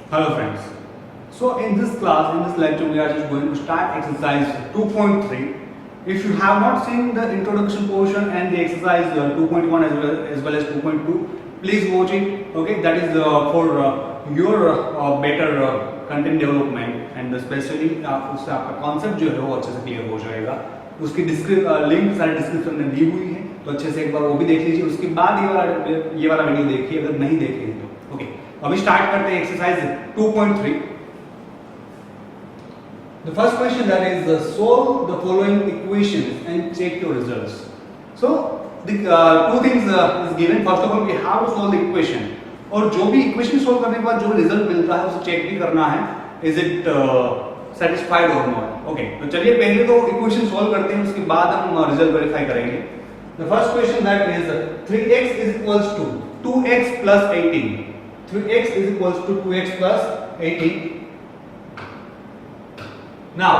Hello friends. So in this class, in this lecture, we are just going to start exercise 2.3. If you have not seen the introduction portion and the exercise 2.1 as well as 2.2, please watch it. Okay, that is for your better content development and especially उससे आपका concept जो है वो अच्छे से clear हो जाएगा. उसकी लिंक सारे डिस्क्रिप्शन में दी हुई है, तो अच्छे से एक बार वो भी देख लीजिए. उसके बाद ये वाला वीडियो देखिए अगर नहीं देखे तो. ओके, अभी स्टार्ट करते हैं exercise 2.3. The first question, that is solve the following equations and check your results. So the two things is given. First of all, we have to solve the equation. और जो भी equation solve करने के बाद जो result मिलता है उसे चेक भी करना है, इज इट सेटिस्फाइड और नॉट. ओके, तो चलिए पहले तो इक्वेशन सोल्व करते हैं, उसके बाद हम रिजल्ट वेरीफाई करेंगे. The first question that is 3x is equals to 2x plus 18. 3x is equals to 2x plus 18. Now,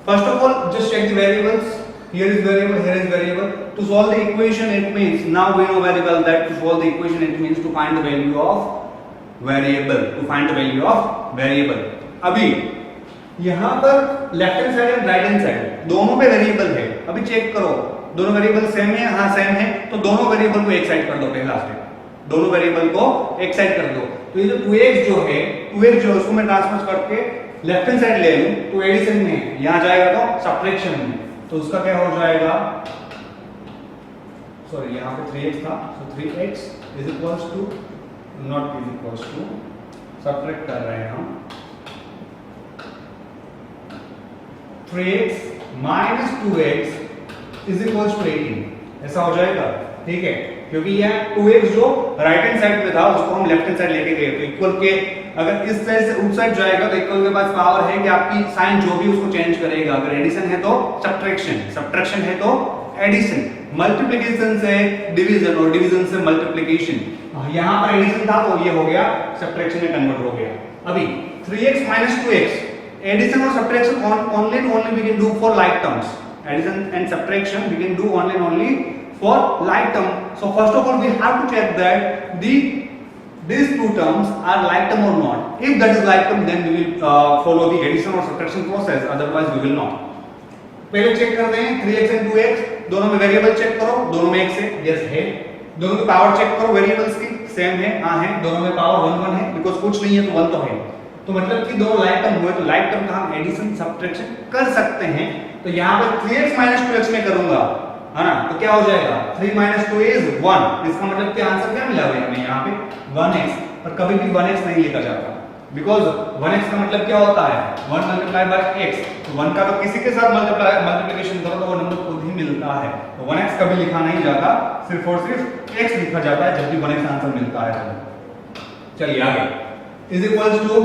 first of all, just check the variables. Here is variable, here is variable. To solve the equation, it means now we know very well that to solve the equation, it means to find the value of variable. To find the value of variable. अभी यहाँ पर left hand side and right hand side दोनों पे variable है. अभी check करो, दोनों variable same है. हाँ सेम है, तो दोनों वेरिएबल को एक साइड कर दो. पहला स्टेप, दोनों वेरिएबल को एक साइड कर दो. तो ये जो 2x जो है, 2x जो है उसको मैं ट्रांसफर करके लेफ्ट हैंड साइड ले लूं तो एडिशन में, यहां जाएगा तो सब्ट्रैक्शन में. तो उसका क्या हो जाएगा, सॉरी यहां पे 3x था, so 3x is equals to, not is equals to, subtract कर रहे हैं हम, 3x minus 2x is equals to 18. ऐसा हो जाएगा, ठीक है, क्योंकि यह 2x जो राइट हैंड साइड में था उसको हम लेफ्ट हैंड साइड लेके गए. तो इक्वल के अगर इस साइड से उस साइड जाएगा तो इक्वल के पास पावर है कि आपकी साइन जो भी उसको चेंज करेगा. अगर एडिशन है तो सब्ट्रैक्शन, सब्ट्रैक्शन है तो एडिशन, मल्टीप्लिकेशन से डिवीजन और डिवीजन से मल्टीप्लिकेशन. यहां पर एडिशन था तो ये हो गया सब्ट्रैक्शन में कन्वर्ट हो गया. अभी 3x minus 2x, एडिशन और subtraction only and only we can do for like terms. Addition and subtraction we can do only and only for like term. So first of all we have to check that these two terms are like term or not. If that is like term, then we will follow the addition or subtraction process, otherwise we will not. पहले check करते हैं 3x and 2x, दोनों में variable check करो, दोनों में x है, yes है. दोनों की पावर चेक करो, वेरिएबल्स की सेम है, हां है. दोनों में पावर 1 1 है, बिकॉज़ कुछ नहीं है तो 1 तो है. तो मतलब कि दोनों लाइक टर्म हुए, तो लाइक टर्म का हम एडिशन सब्ट्रैक्शन कर सकते हैं. तो यहां पर 3x minus 2x में करूंगा, है ना, तो क्या हो जाएगा, 3 minus 2 is 1. इसका मतलब कि आंसर क्या मिला हमें यहाँ पे 1x. पर कभी भी 1x नहीं लिखा जाता, बिकॉज 1x का मतलब क्या होता है, 1 मल्टीप्लाई बाय x. तो 1 का तो किसी के साथ मल्टीप्लिकेशन करो तो वो नंबर खुद ही मिलता है. तो 1x कभी लिखा नहीं जाता, सिर्फ और सिर्फ x लिखा जाता है जब भी 1x आंसर मिलता है. चलिए आगे, is equals to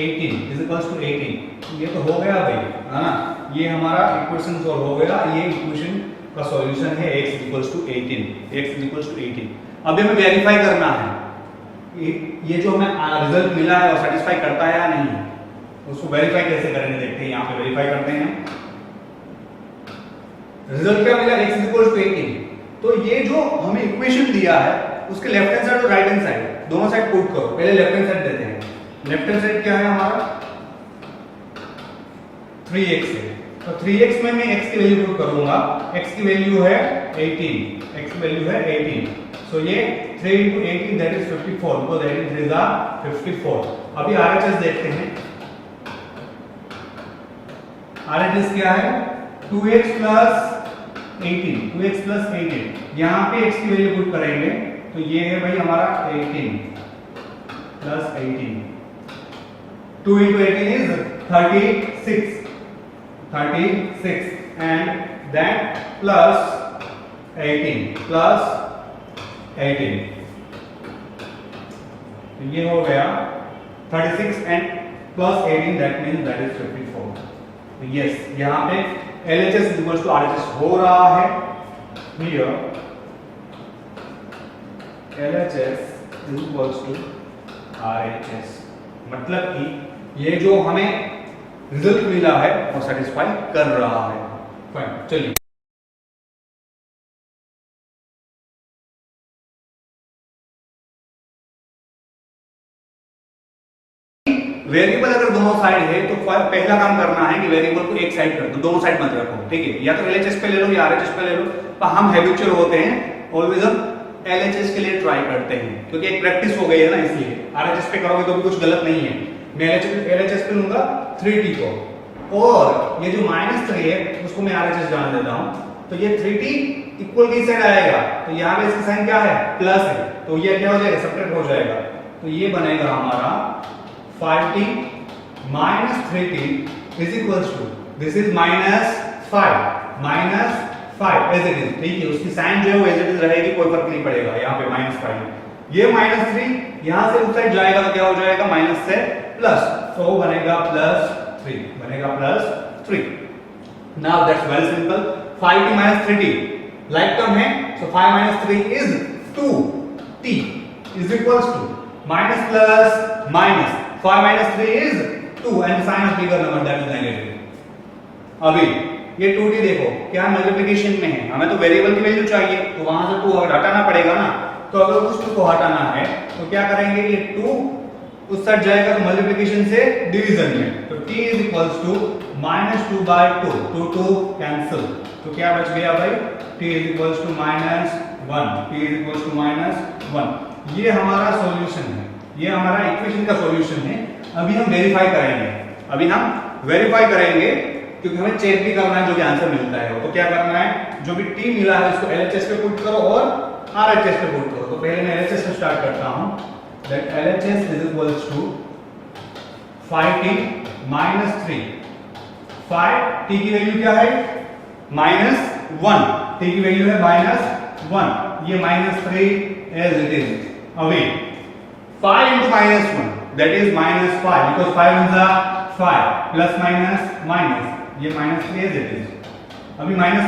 18, is equals to 18. ये तो हो गया भाई, है ना, ये हमारा इक्वेशन सॉल्व हो गया. ये इक्वेशन का सॉल्यूशन है x equals to 18. x equals to 18. अब हमें वेरीफाई करना है ये जो हमें रिजल्ट मिला है और सेटिस्फाई करता है या नहीं. उसको वेरीफाई कैसे करेंगे देखते हैं. यहाँ पे वेरीफाई करते हैं. रिजल्ट क्या मिला, x इक्वल्स टू 18. तो ये जो हमें इक्वेशन दिया है उसके लेफ्ट हैंड साइड और राइट हैंड साइड दोनों साइड पुट करो. पहले लेफ्ट हैंड साइड देते हैं. लेफ्ट हैंड साइड क्या है हमारा, 3x है. तो 3x में मैं x की वैल्यू पुट करूंगा. x की वैल्यू है 18, x की वैल्यू है 18. सो ये 3 into 18 that is 54, because 18 3s are 54. अभी RHS देखते हैं. RHS क्या है, 2x plus 18, 2x plus 18. यहाँ पे x की वैल्यू पुट करेंगे तो ये है भाई हमारा 18 plus 18. 2 into 18 is 36. 36 and that plus 18 plus 18. तो ये हो गया 36 and plus 18, that means that is 54. तो yes, यहाँ पे LHS is equals to RHS हो रहा है. Here LHS is equals to RHS, मतलब कि ये जो हमें रिजल्ट मिला है और सेटिस्फाई कर रहा है. फाइन, चलिए वेरिएबल अगर दोनों साइड है तो पहला काम करना है कि वेरिएबल को एक साइड कर दो, दोनों साइड मत रखो, ठीक है। या तो एलएचएस पे ले लो या आरएचएस पे ले लो, पर हम हैबिचुअल होते हैं, ऑलवेज हम एलएचएस के लिए ट्राई करते हैं क्योंकि एक प्रैक्टिस हो गई है ना, इसलिए आरएचएस पे करोगे तो भी कुछ गलत नहीं है। मैं एलएचएस पे लूंगा 3t को, और ये जो -3 है उसको मैं आरएचएस जान देता हूं, तो ये 3t इक्वल की साइड आएगा, तो यहां पे इसका साइन क्या है, प्लस है, तो ये क्या हो जाएगा, सब्ट्रैक्ट हो जाएगा, तो ये बनेगा हमारा 5t minus 3t is equals to, this is -5 as it is, ठीक है। उसकी साइन जो है वो as it is रहेगी, कोई फर्क नहीं पड़ेगा, यहाँ पे -5 ये -3 यहाँ से उस साइड जाएगा तो क्या हो जाएगा, माइनस से प्लस, तो वो बनेगा +3, बनेगा +3। Now that's very simple, 5t minus 3t like term है, so 5 minus 3 is 2t is equals to minus plus minus 5 minus 3 is 2 and the sign of bigger number that is negative। अभी ये 2t देखो क्या multiplication में है, हमें तो variable की वैल्यू चाहिए, तो वहां से 2 हटाना पड़ेगा ना, तो अगर उस 2 को हटाना है तो क्या करेंगे, ये 2 उस साइड जाएगा तो मल्टीप्लिकेशन से डिवीजन में, तो t is equals to -2/2, 2 cancel, तो क्या बच गया भाई, t is equals to -1, t is equals to -1। ये हमारा सॉल्यूशन है, ये हमारा इक्वेशन का सॉल्यूशन है। अभी हम वेरीफाई करेंगे, क्योंकि हमें चेक भी करना है जो भी आंसर मिलता है, तो क्या करना है, जो भी t मिला है उसको LHS पे पुट करो और RHS पे पुट करो। तो पहले मैं LHS से स्टार्ट करता हूं, that LHS is equals to 5t minus 3, 5 t की वैल्यू क्या है, -1, t की वैल्यू है -1, ये -3 as it is। अभी 5 into -1 that is -5 because 5 ones are 5 plus minus ये -3 as it is। अभी minus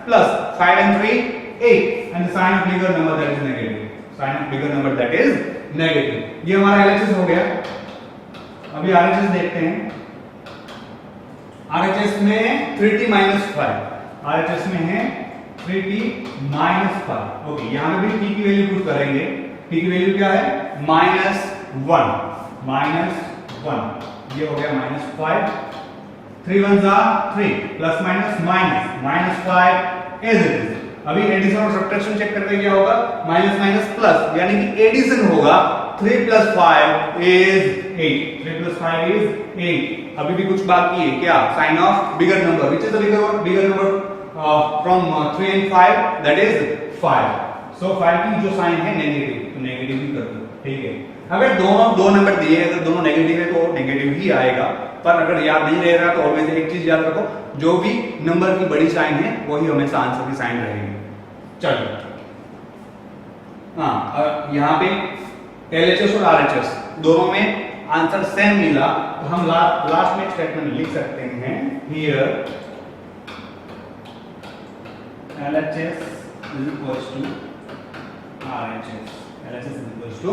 plus 5 and 3 8 and the sign of bigger number that is negative, sign of bigger number that is negative। ये हमारा LHS हो गया। अभी RHS देखते हैं, RHS में 3t minus 5, RHS में है 3t minus 5, ओके। यहां पे भी t की वैल्यू पुट करेंगे, t की वैल्यू क्या है, -1, ये हो गया -5, 3 ones are 3 plus minus -5 as it is। अभी एडिशन और सब्ट्रैक्शन चेक करके क्या होगा, माइनस प्लस, यानी कि एडिशन होगा, 3 plus 5 is 8, 3 plus 5 is 8। अभी भी कुछ बाकी है, क्या, sign of bigger number, which is the bigger number from 3 and 5 that is 5। So 5 की जो साइन है नेगेटिव, तो नेगेटिव ही कर दो, ठीक है। अगर दो नंबर दिए, अगर दोनों नेगेटिव है तो नेगेटिव ही आएगा, पर अगर याद नहीं रह रहा तो ऑलवेज एक चीज याद रखो, जो भी नंबर की बड़ी साइन है वही हमेशा आंसर की साइन रहेगी। चलो हाँ, यहाँ पे LHS और RHS दोनों में आंसर सेम मिला, तो हम लास्ट में स्टेटमेंट लिख सकते हैं, here LHS is equals to RHS, LHS is equals to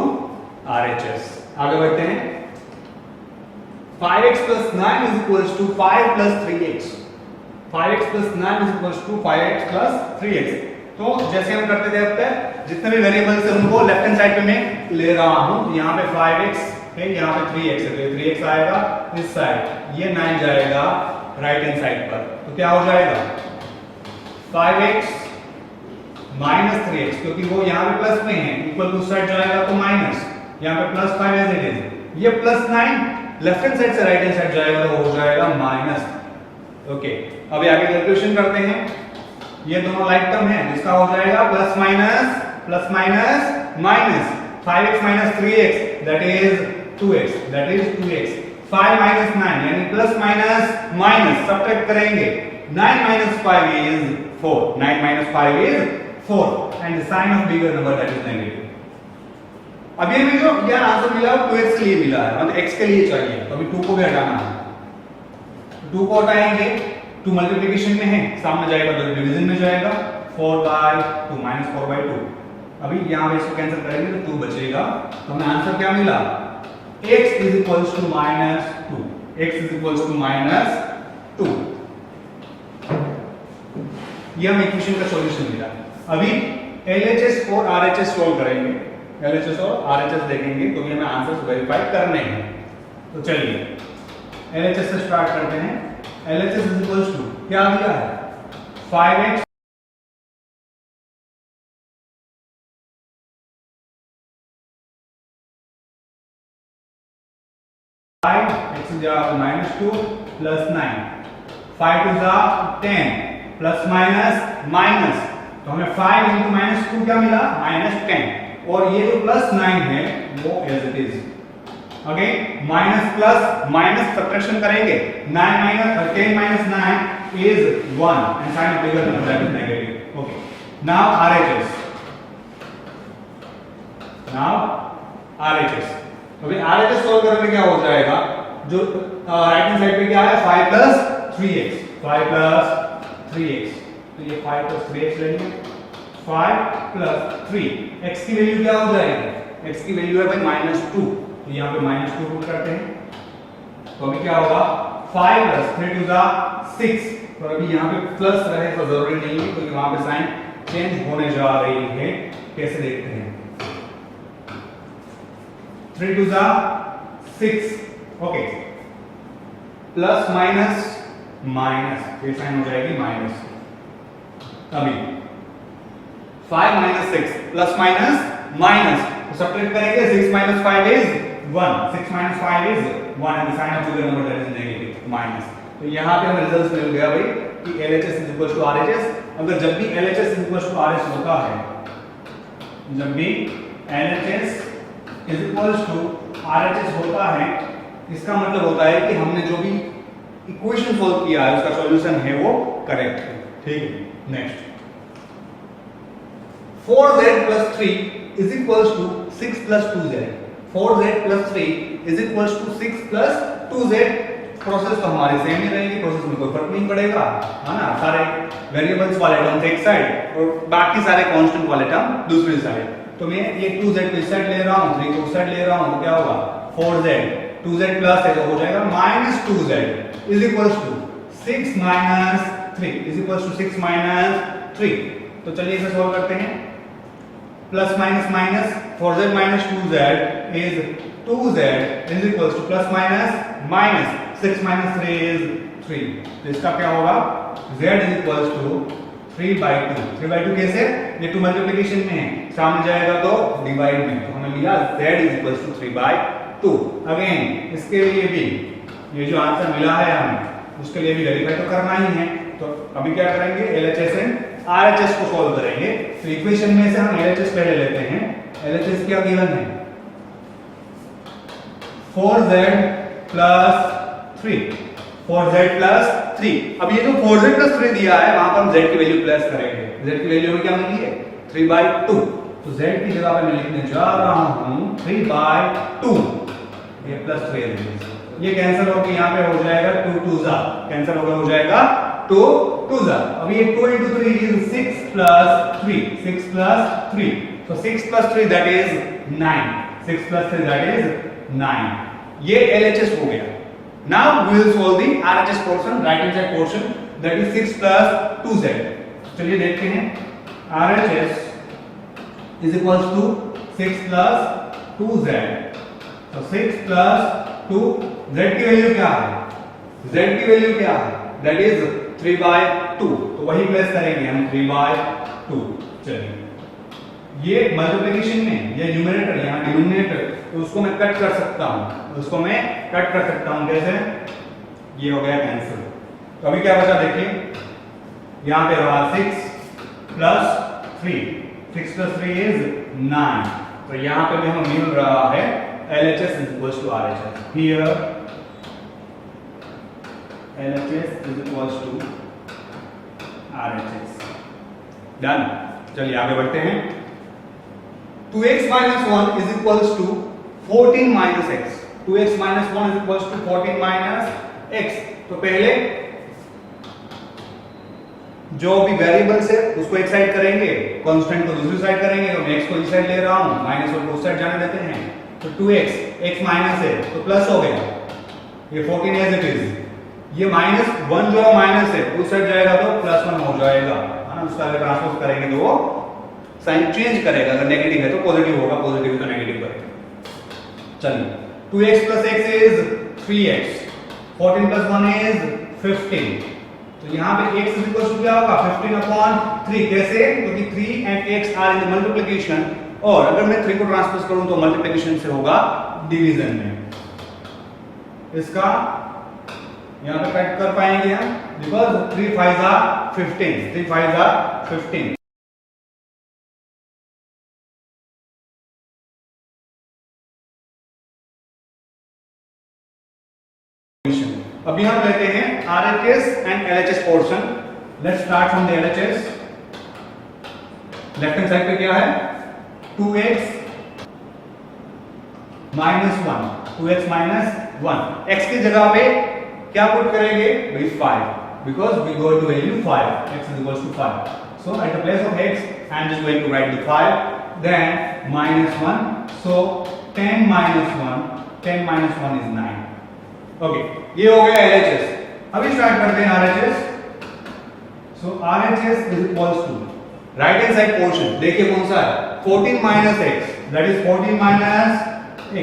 RHS। आगे बढ़ते हैं, 5x plus 9 is equals to 5 plus 3x, 5x plus 9 is equals to 5x plus 3x। तो जैसे हम करते थे अब तक, जितने भी वेरिएबल्स हैं उनको लेफ्ट हैंड साइड पे मैं ले रहा हूं, तो यहाँ पे 5x है, यहाँ पे 3x है, तो 3x आएगा इस साइड, ये 9 जाएगा राइट हैंड साइड पर, तो क्या हो जाएगा 5x minus 3x, क्योंकि वो यहाँ पे प्लस में है, इक्वल टू साइड जाएगा तो माइनस, यहाँ पे +5 एज इट इज, ये +9 लेफ्ट हैंड साइड से राइट हैंड साइड जाएगा तो हो जाएगा माइनस, ओके। अभी आगे कैलकुलेशन करते हैं, ये दोनों लाइक टर्म है, जिसका हो जाएगा plus minus 5x minus 3x that is 2x, 5 minus 9 यानी प्लस माइनस सब्ट्रैक्ट करेंगे, 9 minus 5 is 4, 9 minus 5 is 4 and the sign of bigger number that is negative। अब ये भी जो यार आंसर मिला 2x के लिए मिला है, मतलब x के लिए चाहिए, तो अभी 2 को भी हटाना है, 2 को हटाएंगे, 2 मल्टीप्लिकेशन में है, सामने जाएगा तो डिवीजन में जाएगा, 4/2 -4/2। अभी यहां पे इसको कैंसिल करेंगे तो 2 बचेगा, तो हमें आंसर क्या मिला, x is equals to -2, x is equals to -2। ये हम इक्वेशन का सॉल्यूशन मिला। अभी LHS और RHS सॉल्व करेंगे, LHS और RHS देखेंगे, क्योंकि हमें आंसर्स वेरीफाई करने हैं। तो चलिए LHS से स्टार्ट करते हैं। LHS इज इक्वल्स टू क्या दिया है 5x x is -2 plus 9 5 to the 10 plus minus तो हमें 5 into -2 क्या मिला -10 और ये जो प्लस 9 है वो as it is again minus plus minus subtraction करेंगे 9 minus 10 minus 9 is 1 and sign of bigger number that is negative. Okay, now RHS अभी RHS सॉल्व करने में क्या हो जाएगा जो राइट हैंड साइड पे क्या है 5 plus 3x तो ये 5 plus 3x लेंगे 5 plus 3 x की वैल्यू क्या हो जाएगी x की वैल्यू है भाई -2 तो यहाँ पे -2 पुट करते हैं तो अभी क्या होगा 5 plus 3 to the 6 तो अभी यहाँ पे प्लस रहे तो जरूरी नहीं है क्योंकि वहां पे साइन चेंज होने जा रही है कैसे देखते हैं 3 to the 6 okay plus minus ये साइन हो जाएगी माइनस अभी 5 minus 6 प्लस माइनस तो सब्ट्रैक्ट करेंगे 6 minus 5 is 1 6 minus 5 is 1 and the sign of the number that is negative minus तो यहाँ पे हमें रिजल्ट मिल गया भाई कि LHS is equal to RHS अगर जब भी LHS is equal to RH होता है जब भी LHS is equal to RHS होता है इसका मतलब होता है कि हमने जो भी इक्वेशन सॉल्व किया है उसका सॉल्यूशन है वो करेक्ट है ठीक है next 4z plus 3 is equals to 6 plus 2z 4z plus 3 is equals to 6 plus 2z process तो हमारी सेम ही रहेगी प्रोसेस में कोई फर्क नहीं पड़ेगा है ना सारे वेरिएबल्स वाले टर्म एक साइड और बाकी सारे कांस्टेंट वाले टर्म दूसरी साइड तो मैं ये 2z को इस साइड ले रहा हूं 3 को उस साइड ले रहा हूं तो क्या होगा 4z 2z प्लस है तो हो जाएगा -2z is equals to 6 minus 3 is equals to 6 minus 3 तो चलिए इसे सॉल्व करते हैं plus minus 4z minus 2z is 2z is equals to plus minus 6 minus 3 is 3 तो इसका क्या होगा z is equals to 3/2 कैसे ये 2 मल्टीप्लिकेशन में है सामने जाएगा तो डिवाइड में तो हमें मिला z is equals to 3/2 again इसके लिए भी ये जो आंसर मिला है हमें उसके लिए भी वेरीफाई तो करना ही है तो अभी क्या करेंगे LHS एंड RHS को सॉल्व करेंगे तो इक्वेशन में से हम LHS पहले लेते हैं LHS क्या गिवन है 4z plus 3 अब ये जो 4z plus 3 दिया है वहां पर हम z की वैल्यू प्लस करेंगे z की वैल्यू में क्या मिली है 3/2 तो z की जगह पे मैं लिखने जा रहा हूं 3/2 ये प्लस 3 ये कैंसिल होकर यहाँ पे हो जाएगा 2 2 जा कैंसिल होकर हो जाएगा 2 2 जा अब ये 2 into 3 is 6 plus 3 so 6 plus 3 that is 9 6 plus 3 that is 9 ये LHS हो गया now we will solve the RHS portion right hand side portion that is 6 plus 2z चलिए देखते हैं RHS is equals to 6 plus 2z so 6 plus 2 z की value क्या है that is 3/2 तो वही प्लस करेंगे हम 3/2 चलिए ये मल्टीप्लिकेशन में ये न्यूमरेटर यहाँ डिनोमिनेटर तो उसको मैं कट कर सकता हूँ कैसे ये हो गया कैंसिल तो अभी क्या बचा देखिए यहाँ पे रहा 6 plus 3 is 9 तो यहाँ पे भी हमें मिल रहा है LHS is equals to RHS here LHS is equals to RHS done चलिए आगे बढ़ते हैं 2x minus 1 is equals to 14 minus x 2x minus 1 is equals to 14 minus x तो पहले जो भी वेरिएबल्स है उसको एक साइड करेंगे कांस्टेंट को दूसरी साइड करेंगे तो मैं x को इस साइड ले रहा हूं माइनस को उस साइड जाने देते हैं तो 2x x माइनस है तो प्लस हो गया ये 14 एज इट इज ये -1 जो माइनस है उस साइड जाएगा तो +1 हो जाएगा है ना उसका अगर ट्रांसपोज करेंगे तो वो साइन चेंज करेगा अगर नेगेटिव है तो पॉजिटिव होगा पॉजिटिव तो नेगेटिव करेगा चलिए 2x plus x is 3x, 14 plus 1 is 15. तो यहाँ पे x is equal to क्या होगा 15 upon 3. कैसे? क्योंकि 3 and x are in the multiplication, और अगर मैं 3 को ट्रांसपोज करूं तो मल्टीप्लिकेशन से होगा डिवीजन में. इसका यहाँ पे कट कर पाएंगे हम, बिकॉज 3 5 are 15, 3 5 are 15. अभी हम लेते हैं RHS and LHS portion. Let's start from the LHS. Left hand side पे क्या है 2x minus 1, 2x minus 1. x की जगह पे क्या पुट करेंगे भाई 5, because we got the value 5. x is equals to 5. So at the place of x I am just going to write the 5, then minus 1. So 10 minus 1 is 9. Okay, ये हो गया LHS. अभी स्टार्ट करते हैं RHS. So RHS is equals to right hand side portion. देखिए कौन सा है 14 minus x, that is 14 minus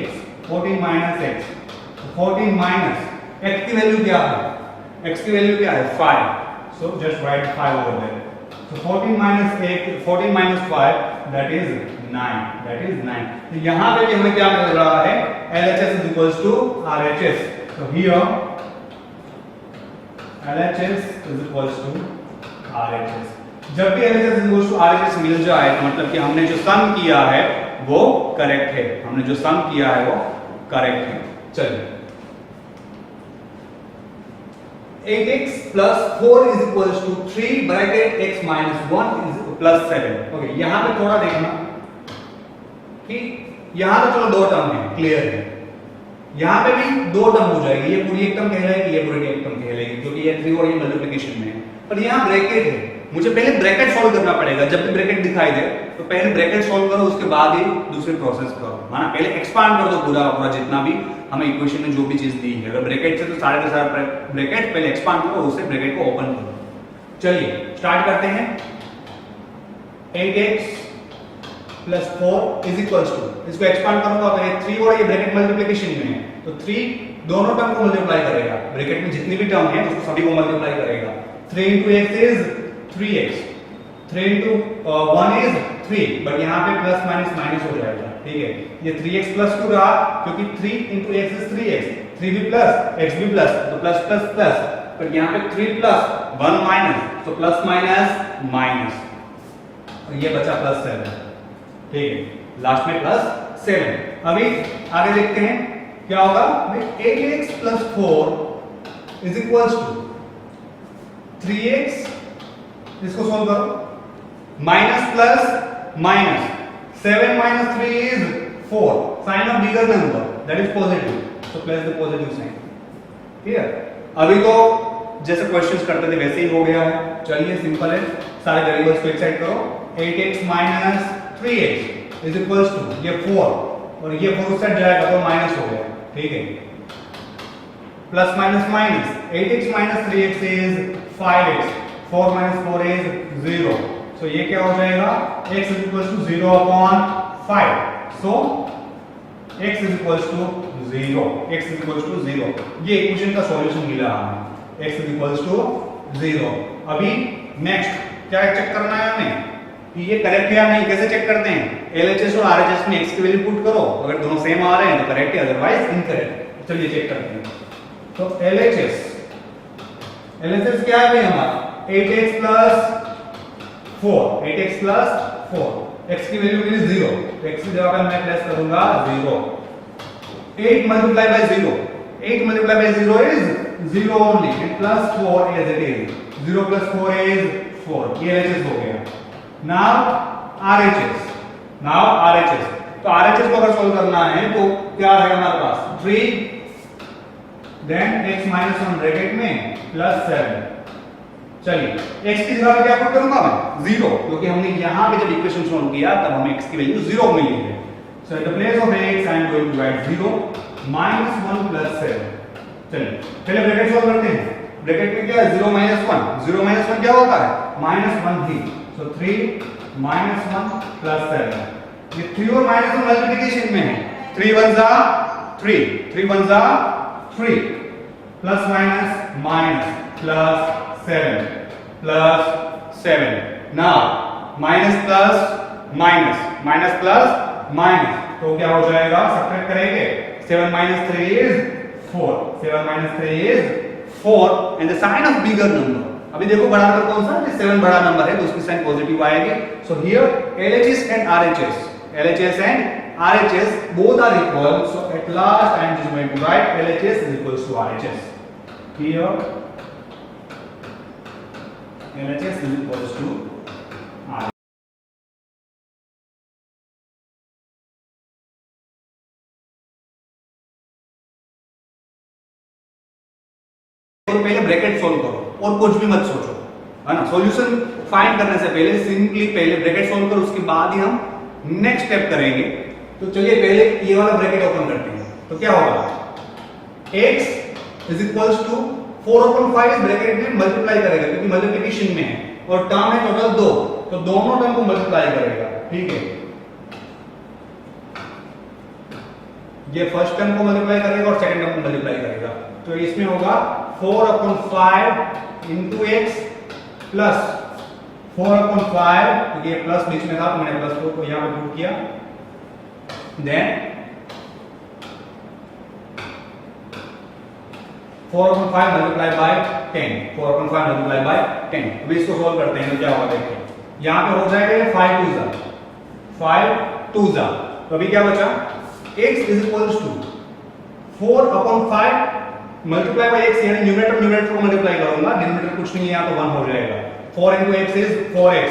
x, 14 minus x. 14 minus x की वैल्यू क्या है, x की वैल्यू क्या है 5. So just write 5 over there. So 14 minus 5 that is 9, that is 9. तो यहां पे भी हमें क्या मिल रहा है LHS is equals to RHS. So here LHS is equals to RHS. जब भी LHS is equals to RHS मिल जाए तो मतलब कि हमने जो सम किया है वो करेक्ट है, हमने जो सम किया है वो करेक्ट है. चलिए 8x plus 4 is equals to 3 bracket x minus 1 is plus 7. Okay, यहां पे थोड़ा देखना कि यहां तो चलो दो टर्म है, क्लियर है. यहां पे भी दो टर्म हो जाएगी, ये पूरी एक टर्म कहलाएगी, ये पूरी एक टर्म कहलाएगी, क्योंकि ये 3 और ये मल्टीप्लिकेशन में है. पर यहां ब्रैकेट है, मुझे पहले ब्रैकेट सॉल्व करना पड़ेगा. जब भी ब्रैकेट दिखाई दे तो पहले ब्रैकेट सॉल्व करो, उसके बाद ही दूसरी प्रोसेस करो. माना पहले एक्सपांड कर दो पूरा पूरा जितना भी हमें इक्वेशन में जो भी चीज दी है. अगर ब्रैकेट से तो सारे के सारे ब्रैकेट पहले एक्सपांड करो, उससे ब्रैकेट को ओपन करो. चलिए स्टार्ट करते हैं. 8x plus 4 is equals to, इसको एक्सपांड करूंगा तो ये 3 और ये ब्रैकेट मल्टीप्लिकेशन में है, तो 3 दोनों टर्म को मल्टीप्लाई करेगा. ब्रैकेट में जितनी भी टर्म है उसको सभी को मल्टीप्लाई करेगा. 3 into x is 3x, 3 into 1 is 3, but यहाँ पे प्लस माइनस माइनस हो जाएगा. ठीक है, ये 3x प्लस 2 रहा क्योंकि 3 into x is 3x, 3 भी प्लस x भी प्लस, तो प्लस प्लस प्लस. पर यहाँ पे 3 प्लस 1 माइनस, तो प्लस माइनस माइनस, और ये बचा प्लस 7. ठीक है, लास्ट में प्लस 7. अभी आगे देखते हैं क्या होगा. 8x plus 4 is equals to 3x, इसको सॉल्व करो, minus plus minus, 7 minus 3 is 4. Sign of bigger number that is positive, so place the positive sign. Clear. अभी तो जैसे क्वेश्चंस करते थे वैसे ही हो गया है. चलिए सिंपल है, सारे वेरिएबल्स को एक साइड करो. 8x minus 3x is equals to ये 4, और ये 4 सेट जाएगा तो माइनस हो गया. ठीक है, plus minus minus, 8x minus 3x is 5x, 4 minus 4 is 0. So ये क्या हो जाएगा x is equals to 0 upon 5. So x is equals to 0, x is equals to 0. ये इक्वेशन का सॉल्यूशन मिला हमें, x इज इक्वल्स टू 0. अभी next क्या चेक करना है हमें कि ये करेक्ट है या नहीं. कैसे चेक करते हैं, LHS और RHS में x की वैल्यू पुट करो, अगर दोनों सेम आ रहे हैं तो करेक्ट है, अदरवाइज इनकरेक्ट. चलिए चेक करते हैं. तो LHS क्या है हमारा 8x plus 4, 8x plus 4. x की वैल्यू मिली 0, तो x की जगह पे मैं प्लेस करूंगा 0. 8 multiply by 0, 8 multiply by 0 is 0 only, and plus 4 as it is. 0 plus 4 is 4. ये LHS हो गया. Now RHS, तो RHS को अगर सोल्व करना है तो क्या है हमारे पास 3, देन x माइनस 1 ब्रैकेट में प्लस 7. चलिए x की जगह पे क्या पुट करूंगा मैं 0, क्योंकि हमने यहाँ पे जब इक्वेशन सॉल्व किया तब हमें x की वैल्यू 0 मिली है. So at the place of x I am going to write 0 minus 1 plus 7. चलिए पहले ब्रैकेट सॉल्व करते हैं. ब्रैकेट में क्या है 0 माइनस 1, 0 माइनस 1 क्या होता है -1 ही. So 3 minus 1 plus 7. ये 3 और -1 मल्टीप्लिकेशन में है. 3 1 जा 3, 3 1 जा 3 plus minus minus plus 7 plus 7 now minus plus minus minus plus minus तो क्या हो जाएगा, सब्ट्रैक्ट करेंगे 7 minus 3 is 4 7 minus 3 is 4 and the sign of bigger number अभी देखो बड़ा नंबर कौन सा है, 7 बड़ा नंबर है तो उसकी साइन पॉजिटिव आएगी. So here LHS and RHS both are equal, so at last I am just going to write LHS is equals to RHS. Here LHS is equals to RHS. पहले bracket solve करो और कुछ भी मत सोचो, है ना. सॉल्यूशन फाइंड करने से पहले सिंपली पहले ब्रैकेट सोल्व करो, उसके बाद ही हम नेक्स्ट स्टेप करेंगे. तो चलिए पहले ये वाला ब्रैकेट ओपन करते हैं. तो क्या होगा, x इज इक्वल्स टू 4/5 इस ब्रैकेट में मल्टीप्लाई करेगा क्योंकि मल्टीप्लिकेशन में है और टर्म है टोटल 2 तो दोनों टर्म को मल्टीप्लाई करेगा. ठीक है, ये फर्स्ट टर्म को मल्टीप्लाई करेगा और सेकंड टर्म को मल्टीप्लाई करेगा. तो इसमें होगा 4/5 into x प्लस 4/5 क्योंकि ये प्लस बीच में था तो मैंने प्लस को यहां पे पुट किया. Then 4/5 multiply by 10 4/5 multiply by 10. अभी इसको सोल्व करते हैं तो क्या होगा देखिए, यहां पे हो जाएगा 5 2 जा. तो अभी क्या बचा, x is equals to 4/5 multiply bye x यानी न्यूमरेटर को मल्टीप्लाई करूंगा, डिनोमिनेटर कुछ नहीं है यहां तो 1 हो जाएगा. 4 into x is 4x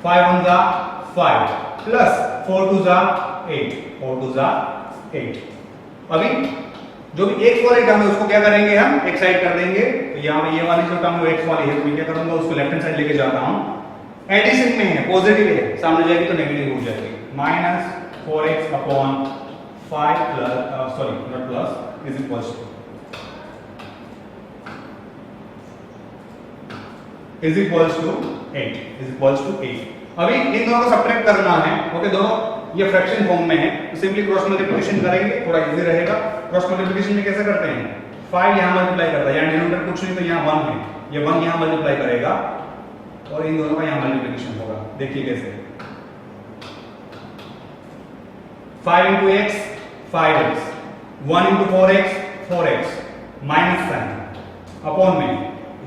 5 1 जा 5 प्लस 4 2 जा 8 4 2 जा 8. अभी जो भी x वाली टर्म है उसको क्या करेंगे, हम एक साइड कर देंगे. तो यहां पे ये वाली जो टर्म है x वाली है तो मैं क्या करूंगा, उसको लेफ्ट हैंड साइड लेके जाता हूं. एडिशन में है, पॉजिटिव है, सामने जाएगी तो नेगेटिव हो जाएगी. -4x upon 5 plus sorry not plus is equals to is equals to 8 is equals to 8. अभी इन दोनों को सब्ट्रैक्ट करना है. ओके, दोनों ये फ्रैक्शन फॉर्म में है तो सिंपली क्रॉस मल्टीप्लिकेशन करेंगे, थोड़ा इजी रहेगा. क्रॉस मल्टीप्लिकेशन में कैसे करते हैं, 5 यहां मल्टीप्लाई करता है, यहां डिनोमिनेटर कुछ नहीं तो यहां 1 है, ये 1 यहां मल्टीप्लाई करेगा और इन दोनों का यहां मल्टीप्लिकेशन होगा. देखिए कैसे, 5 into x 5x 1 into 4x 4x minus sine upon में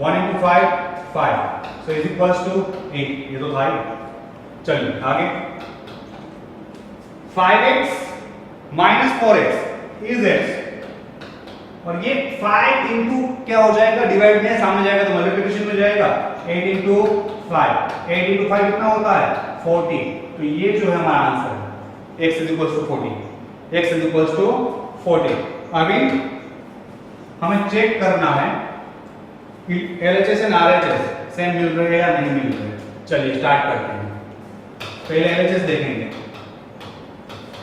1 into 5 5 so is equals to 8. ये तो था ही. चलिए आगे 5x minus 4x is x और ये 5 into क्या हो जाएगा, डिवाइड में सामने जाएगा तो मल्टीप्लिकेशन में जाएगा. 8 into 8 into 5 कितना होता है 40. तो ये जो है हमारा आंसर है x is equals to 40. x is equals to 40. अभी हमें चेक करना है LHS और RHS सेम मिल रहे हैं या नहीं मिल रहे. चलिए स्टार्ट करते हैं. पहले LHS देखेंगे.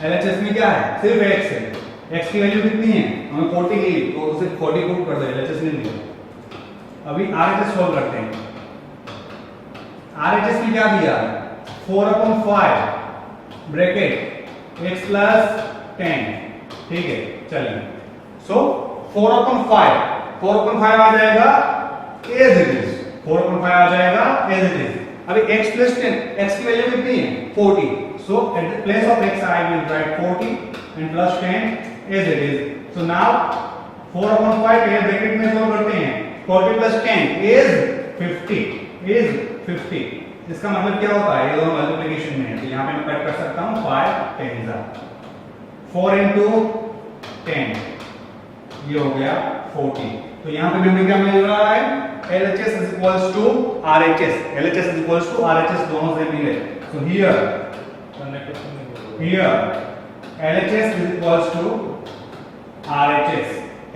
LHS में क्या है, सिर्फ x है. x की वैल्यू कितनी है, हमें 40 मिली तो उसे 40 पुट कर दो, LHS नहीं मिला. अभी RHS सॉल्व करते हैं. RHS में क्या दिया है, 4/5 ब्रैकेट x प्लस 10. ठीक है, चलिए. सो 4/5 आ जाएगा as it is. 4/5 आ जाएगा as it is. अभी x plus 10, x की वैल्यू कितनी है 40. So at the place of x I will write 40 and plus 10 as it is. So now 4/5 पहले ब्रैकेट में सोल्व करते हैं. 40 plus 10 is 50. is 50. इसका मतलब क्या होता है, ये दोनों मल्टीप्लिकेशन में है तो यहाँ पे मैं कट कर सकता हूँ 5 10 4 into 10 ये हो गया 40. तो यहाँ पे भी क्या मिल रहा है, LHS is equals to RHS. LHS is equals to RHS दोनों से मिले. So here LHS is equals to RHS.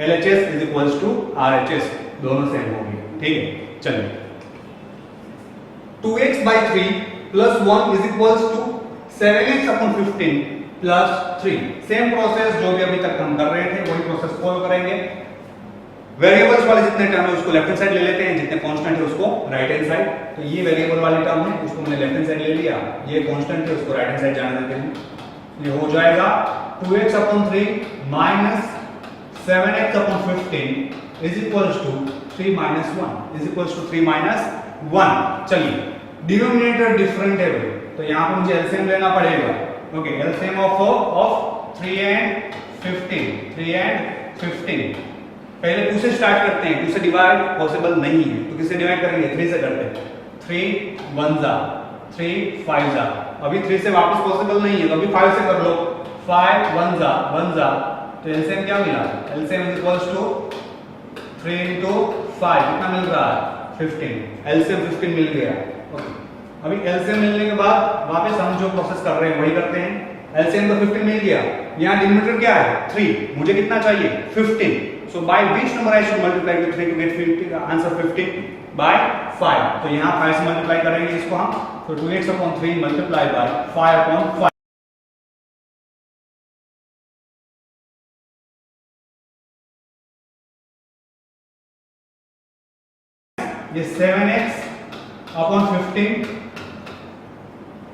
LHS is equals to RHS दोनों सेम हो गए. ठीक है, चलिए. 2x by 3 plus 1 is equals to 7x upon 15 plus 3. Same process जो भी अभी तक हम कर रहे थे वही प्रोसेस फॉलो करेंगे. वेरिएबल्स वाले जितने टर्म है उसको लेफ्ट हैंड साइड ले लेते हैं, जितने कांस्टेंट है उसको राइट हैंड साइड. तो ये वेरिएबल वाली टर्म है उसको मैंने लेफ्ट हैंड साइड ले लिया, ये कांस्टेंट है उसको राइट हैंड साइड जाने देते हैं. ये हो जाएगा 2x upon 3 minus 7x upon 15 is equals to 3 minus 1 is equals to 3 minus 1. चलिए डिनोमिनेटर डिफरेंट है भाई, तो यहाँ पे मुझे एलसीएम लेना पड़ेगा. Okay, LCM of 3 and 15. पहले 2 से स्टार्ट करते हैं. 2 से डिवाइड पॉसिबल नहीं है, तो किससे डिवाइड करेंगे? 3 से करते हैं. 3 1 जा, 3 5 जा. अभी 3 से वापस पॉसिबल नहीं है, तो अभी 5 से कर लो. 5 1 जा, तो एलसीएम क्या मिला? LCM is equals to 3 into 5 कितना मिल रहा है? 15. एलसीएम 15 मिल गया. ओके, अभी एलसीएम मिलने के बाद वापस हम जो प्रोसेस कर रहे हैं वही करते हैं. एलसीएम तो 15 मिल गया. यहाँ डिनोमिनेटर क्या है? 3. मुझे कितना चाहिए? 15. So by which number I should multiply with 3 to get 15 answer 15? By 5. तो यहाँ 5 से मल्टीप्लाई करेंगे इसको हम. तो 2x upon 3 multiply by 5 upon 5. ये 7x अपॉन 15.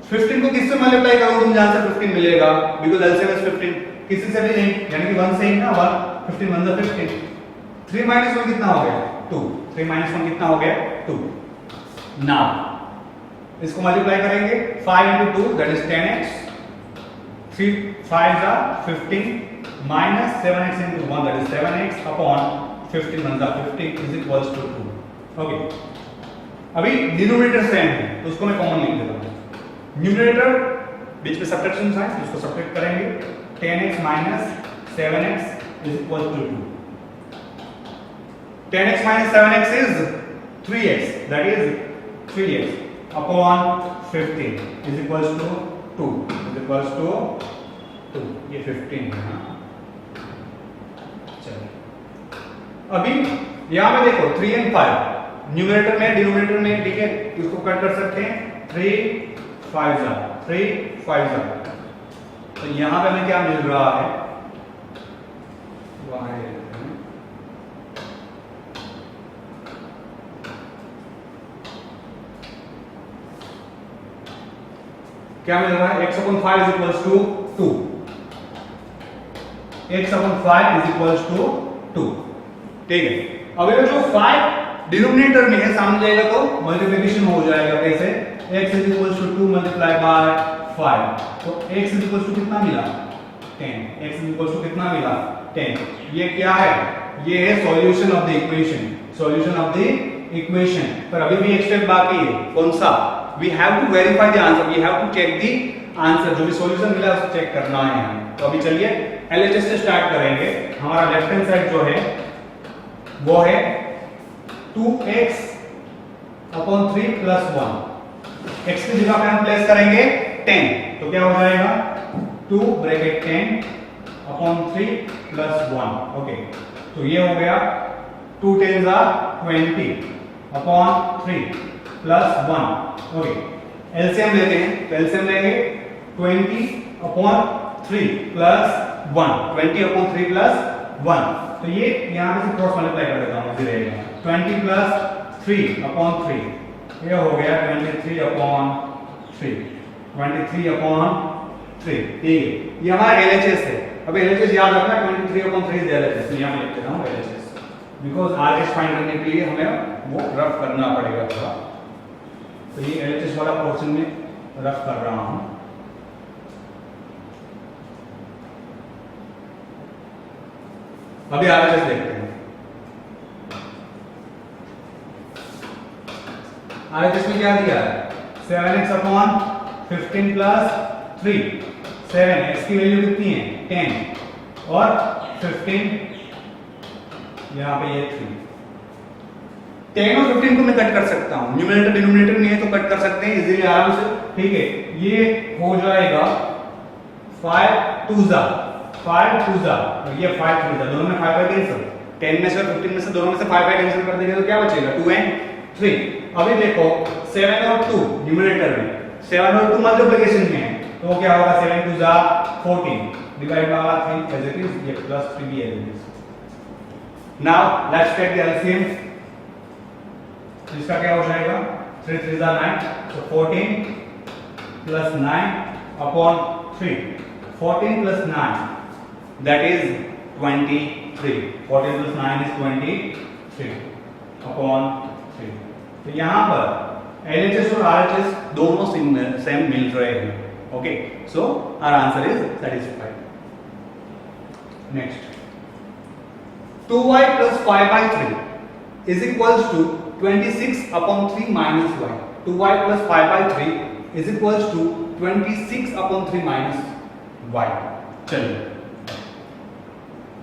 15 को किससे मल्टीप्लाई करोगे तुम आंसर 15 मिलेगा, बिकॉज़ एलसीएम इज 15. किसी से भी नहीं, यानी कि 1 से ही ना. 1 15 1 15. 3 minus 1 कितना हो गया? 2. 3 minus 1 कितना हो गया? 2. नाउ इसको मल्टीप्लाई करेंगे. 5 into 2 that is 10x. 3 5 are 15 minus 7x into 1 that is 7x upon 15 1 are 15 is equals to 2. Okay, अभी डिनोमिनेटर सेम है तो उसको मैं कॉमन लिख देता हूं. न्यूमरेटर बीच में सब्ट्रैक्शन साइन, इसको सब्ट्रैक्ट करेंगे. 10x minus 7x is equal to 2. 10x minus 7x is 3x, that is 3x upon 15 is equals to 2 is equals to 2. ये 15 है ना. चलिए अभी यहां पे देखो 3 and 5 न्यूमरेटर में डिनोमिनेटर में, ठीक है, इसको कट कर सकते हैं. 3 5 जा, 3 5 जा. तो यहां पे हमें क्या मिल रहा है? क्या मिल रहा है? x upon 5 is equals to 2. x upon 5 is equals to 2. ठीक है, अब ये जो 5 डिनोमिनेटर में है सामने जाएगा तो मल्टीप्लिकेशन हो जाएगा. कैसे? x is equals to 2 multiplied by 5. तो x is equals to कितना मिला? 10. x is equals to कितना मिला? 10. ये क्या है? ये है solution of the equation. Solution of the equation. पर अभी भी एक स्टेप बाकी है. कौन सा? We have to verify the answer. We have to check the answer. जो भी सॉल्यूशन मिला उसको चेक करना है हमें. तो अभी चलिए एलएचएस से स्टार्ट करेंगे. हमारा लेफ्ट हैंड साइड जो है वो है 2x upon 3 plus 1. x की जगह पे हम प्लेस करेंगे 10. तो क्या हो जाएगा? 2 ब्रैकेट 10 upon 3 plus 1. ओके, तो ये हो गया 2 10s are 20 upon 3 plus 1. Okay, LCM लेते हैं. तो एलसीएम लेंगे 20 upon 3 plus 1. 20 upon 3 plus 1. तो ये यहाँ पे से क्रॉस मल्टीप्लाई कर देता हूँ. इधर रहेगा 20 plus 3 upon 3. ये हो गया 23 upon 3. 23 upon 3. ठीक है, ये हमारा एलएचएस है. अब एलएचएस याद रखना. 23 upon 3 इज एलएचएस. मैं यहाँ पे लिख देता हूँ एलएचएस, बिकॉज़ आरएच फाइंड करने के लिए हमें वो रफ करना पड़ेगा थोड़ा. तो ये एलएचएस वाला पोर्शन में रफ कर रहा हूँ. अभी आरएचएस देखते हैं. आरएचएस में क्या दिया है? 7x upon 15 plus 3. 7x की वैल्यू कितनी है? 10 और 15 यहाँ पे ये 3. 10 और 15 को मैं कट कर सकता हूँ. न्यूमरेटर डिनोमिनेटर नहीं है तो कट कर सकते हैं इजीली आराम से. ठीक है, ये हो जाएगा 5 2 जा, 5 2 जा, और ये 5 3 जा. दोनों में 5 कैंसिल. 10 में से और 15 में से दोनों में से 5 कैंसिल कर देंगे तो क्या बचेगा? 2 and 3. अभी देखो 7 और 2 न्यूमरेटर में, 7 और 2 मल्टीप्लिकेशन में है तो क्या होगा? 7 2 जा 14 divide by 3 as it is. ये प्लस 3 भी as it is. Now let's take the LCM. इसका क्या हो जाएगा? 3 3 जा 9. so 14 plus 9 upon 3. 14 plus 9 that is 23, 14 plus 9 is 23 upon 3। तो यहाँ पर LHS और RHS दोनों सेम मिल रहे हैं। Okay, so our answer is satisfied. Next, 2y plus 5/3 is equals to 26 upon 3 minus y। 2y plus 5/3 is equals to 26 upon 3 minus y। चलिए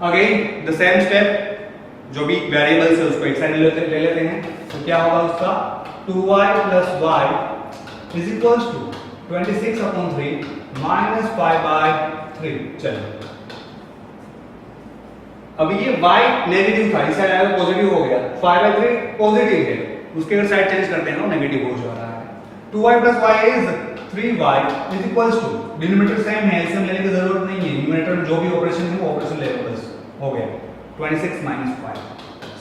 again the same step, जो भी वेरिएबल्स है उसको एक साइड ले लेते हैं। तो क्या होगा उसका, 2y plus y is equals to 26 upon 3 minus 5/3। चलिए अभी ये y नेगेटिव था, इस साइड आया पॉजिटिव हो गया, 5/3 पॉजिटिव है, उसके अगर साइड चेंज करते हैं ना नेगेटिव हो जा रहा है। 2y plus y is 3y is equals to, denominator same है, एलसीएम लेने की जरूरत नहीं है, न्यूमरेटर में जो भी ऑपरेशन है वो ऑपरेशन ले लो बस, हो गया 26 minus 5।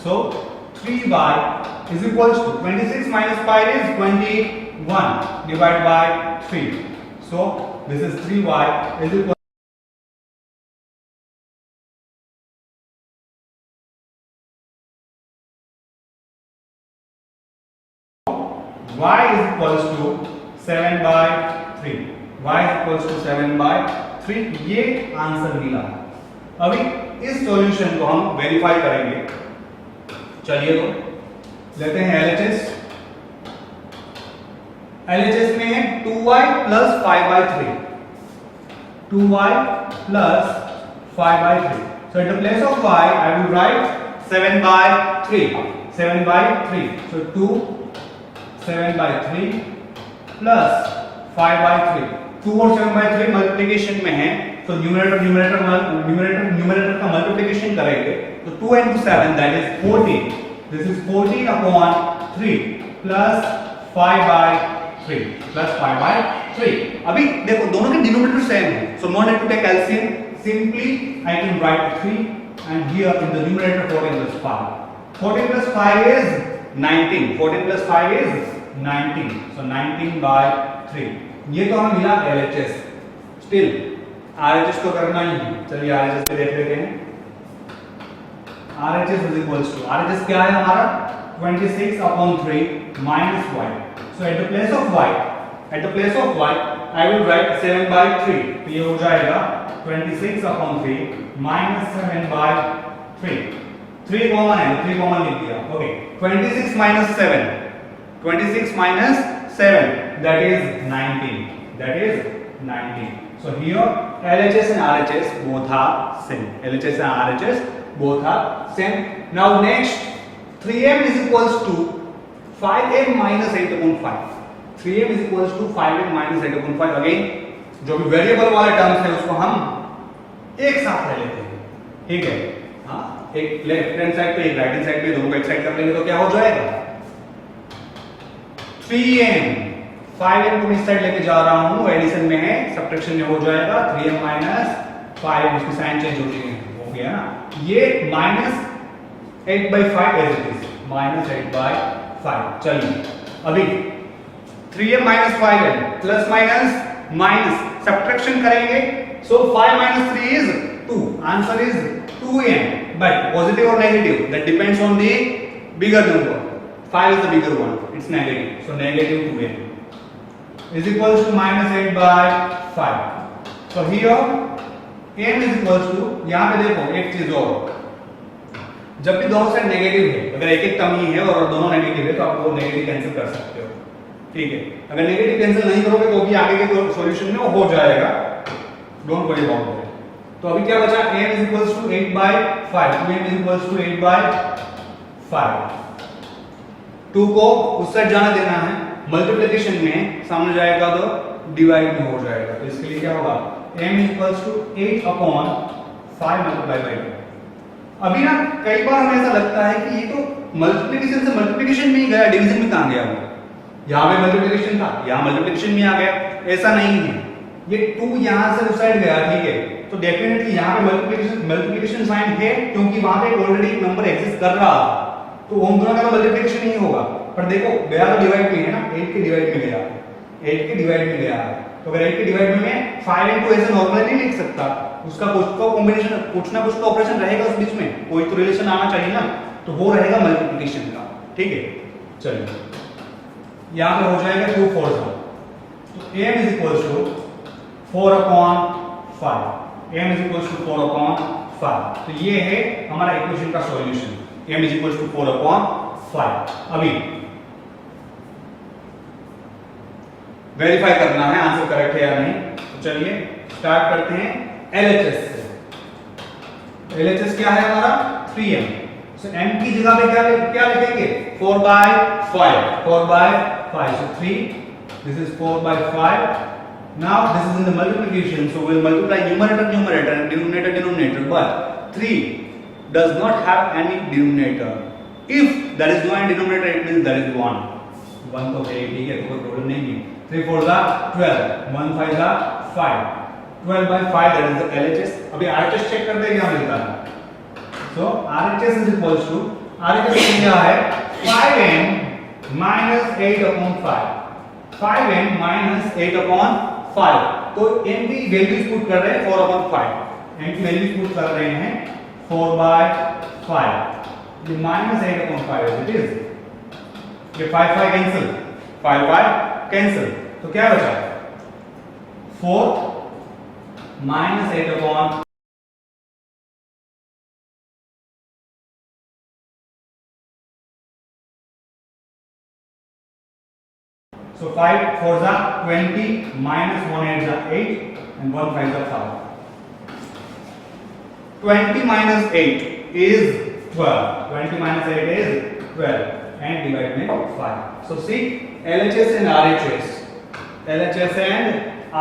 So 3y is equals to 26 minus 5 is 21 divided by 3। so this is 3y is equal y is equals to 7/3। y is equals to 7/3, ये आंसर मिला। अभी इस सॉल्यूशन को हम वेरीफाई करेंगे। चलिए तो लेते हैं LHS। LHS में है 2y plus 5/3, 2y plus 5/3। so at the place of y I will write 7/3, 7/3। so 2 7/3 plus 5/3, 2 और 7/3 मल्टीप्लिकेशन में है, तो न्यूमरेटर का मल्टीप्लिकेशन करेंगे, तो 2 into 7 that is 14। this is 14 upon 3 plus 5/3 plus 5/3। अभी देखो दोनों के डिनोमिनेटर सेम है, so no need to take LCM, simply I can write 3 and here in the numerator 14 plus 5, 14 plus 5 is 19, 14 plus 5 is 19, so 19/3। ये तो हमें मिला LHS। Still RHS तो करना ही है, चलिए RHS पे देख लेते हैं। RHS is equals to, RHS क्या है हमारा, 26 upon 3 minus y। so at the place of y I will write 7/3, तो ये हो जाएगा 26 upon 3 minus 7/3। 3 कॉमन है, 3 कॉमन लिख दिया। Okay, 26 minus 7, 26 minus 7 that is 19, that is 19। so here LHS and RHS both are same, LHS and RHS both are same। now next, 3m is equals to 5m minus 8 upon 5। 3m is equals to 5m minus 8 upon 5। Again जो भी variable वाले terms है उसको हम एक साथ ले लेते हैं, ठीक है। हाँ, एक लेफ्ट हैंड साइड पे एक राइट हैंड साइड पे, दोनों को एक साइड कर लेंगे तो क्या हो जाएगा, 3m, 5m को इस साइड लेके जा रहा हूं, एडिशन में है, सब्ट्रैक्शन में हो जाएगा 3m minus 5, उसकी साइन चेंज हो गया ना, ये minus 8/5 as it is, minus 8/5। चलिए अभी 3m minus 5m plus minus subtraction करेंगे, so 5 minus 3 is 2, answer is 2m, but positive or negative that depends on the bigger number। 5 is the bigger one, it's negative, so negative 2m is equals to minus 8/5। so here m is equals to, यहाँ पे देखो एक चीज और, जब भी दोनों side negative है, अगर एक एक टर्म ही है और दोनों नेगेटिव है तो आप वो नेगेटिव कैंसिल कर सकते हो, ठीक है। अगर नेगेटिव कैंसिल नहीं करोगे तो भी आगे के सॉल्यूशन में हो जाएगा, डोंट वरी अबाउट इट। तो अभी क्या बचा, m is equals to 8/5, 2m is equals to 8/5। 2 को उस साइड जाने देना है, मल्टीप्लिकेशन में सामने जाएगा तो डिवाइड में हो जाएगा, तो इसके लिए क्या होगा, m is equals to 8 upon 5 multiplied by 2। अभी ना कई बार हमें ऐसा लगता है कि ये तो मल्टीप्लिकेशन से मल्टीप्लिकेशन में ही गया, डिवीजन में कहां गया वो, यहाँ पे मल्टीप्लिकेशन था, यहाँ मल्टीप्लिकेशन में आ गया, ऐसा नहीं है। ये 2 यहाँ से उस साइड गया, ठीक है, तो डेफिनेटली यहाँ पे मल्टीप्लिकेशन साइन है, क्योंकि वहां पे ऑलरेडी एक नंबर एग्जिस्ट कर रहा था, तो उन दोनों का मल्टीप्लिकेशन नहीं होगा। पर देखो गया तो डिवाइड में है ना, 8 के डिवाइड में गया, 8 के डिवाइड में गया है, तो अगर 8 के डिवाइड में 5 into ऐसे नॉर्मली नहीं लिख सकता, उसका कुछ तो कॉम्बिनेशन, कुछ ना कुछ तो ऑपरेशन रहेगा उस बीच में, कोई तो रिलेशन आना चाहिए ना, तो वो रहेगा मल्टीप्लिकेशन का। ठीक है, चलिए यहां पे हो जाएगा 2 4 तो m is equal to 4/5, m is equal to 4/5। तो ये है हमारा इक्वेशन का solution, m is equal to 4/5। अभी वेरीफाई करना है आंसर करेक्ट है या नहीं, तो चलिए स्टार्ट करते हैं LHS से। LHS क्या है हमारा 3m, सो m की जगह पे क्या लिखेंगे 4/5, 4/5, so 3, this is 4/5. Now this is in the multiplication, so we'll multiply numerator and denominator, but 3 does not have any denominator. If there is no denominator, it means there is 1 तो है, ठीक है, तो कोई प्रॉब्लम नहीं है। 3 4 12, 1 5 5, 12/5 that is the LHS। अभी RHS check करते हैं क्या मिलता है। So RHS is equals to, RHS क्या है 5m minus 8/5, 5m minus 8/5। तो m की वैल्यूज पुट कर रहे हैं 4/5, m की वैल्यूज पुट कर रहे हैं 4/5, ये minus 8/5 as it is, ये 5 कैंसिल, 5 कैंसिल, तो क्या बचा 4 minus 8/5। So 5 4s are 20, minus 1 8s are 8, and 1 5s are 5. 20 minus 8 is 12. 20 minus 8 is 12, and divide with 5. So see, LHS and RHS, LHS and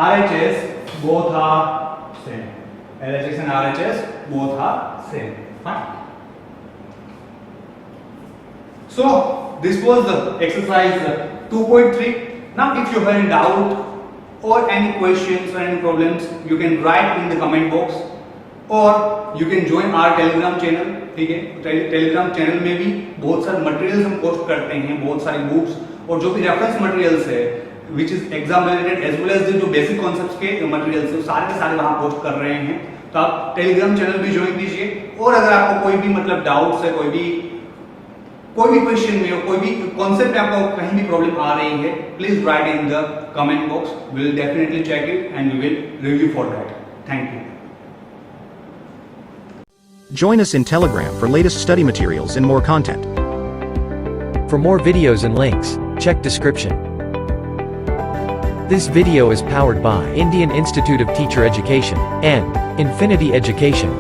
RHS both are same. LHS and RHS both are same. Fine. So this was the exercise 2.3. Now if you have any doubt or any questions or any problems, you can write in the comment box, or you can join our telegram channel। ठीक है, Telegram channel में भी बहुत सारे materials हम post करते हैं, बहुत सारी बुक्स और जो भी रेफरेंस मटेरियल्स है which is exam related as well as जो बेसिक कॉन्सेप्ट्स के मटेरियल्स है सारे के सारे वहां पोस्ट कर रहे हैं। तो आप टेलीग्राम चैनल भी ज्वाइन कीजिए, और अगर आपको कोई भी मतलब डाउट्स है, कोई भी क्वेश्चन में, कोई भी कॉन्सेप्ट में आपको कहीं भी प्रॉब्लम आ रही है, please write in the comment box, we will definitely check it and we will review for that. Thank you. Join us in Telegram for latest study materials and more content. For more videos and links, check description. This video is powered by Indian Institute of Teacher Education and Infinity Education.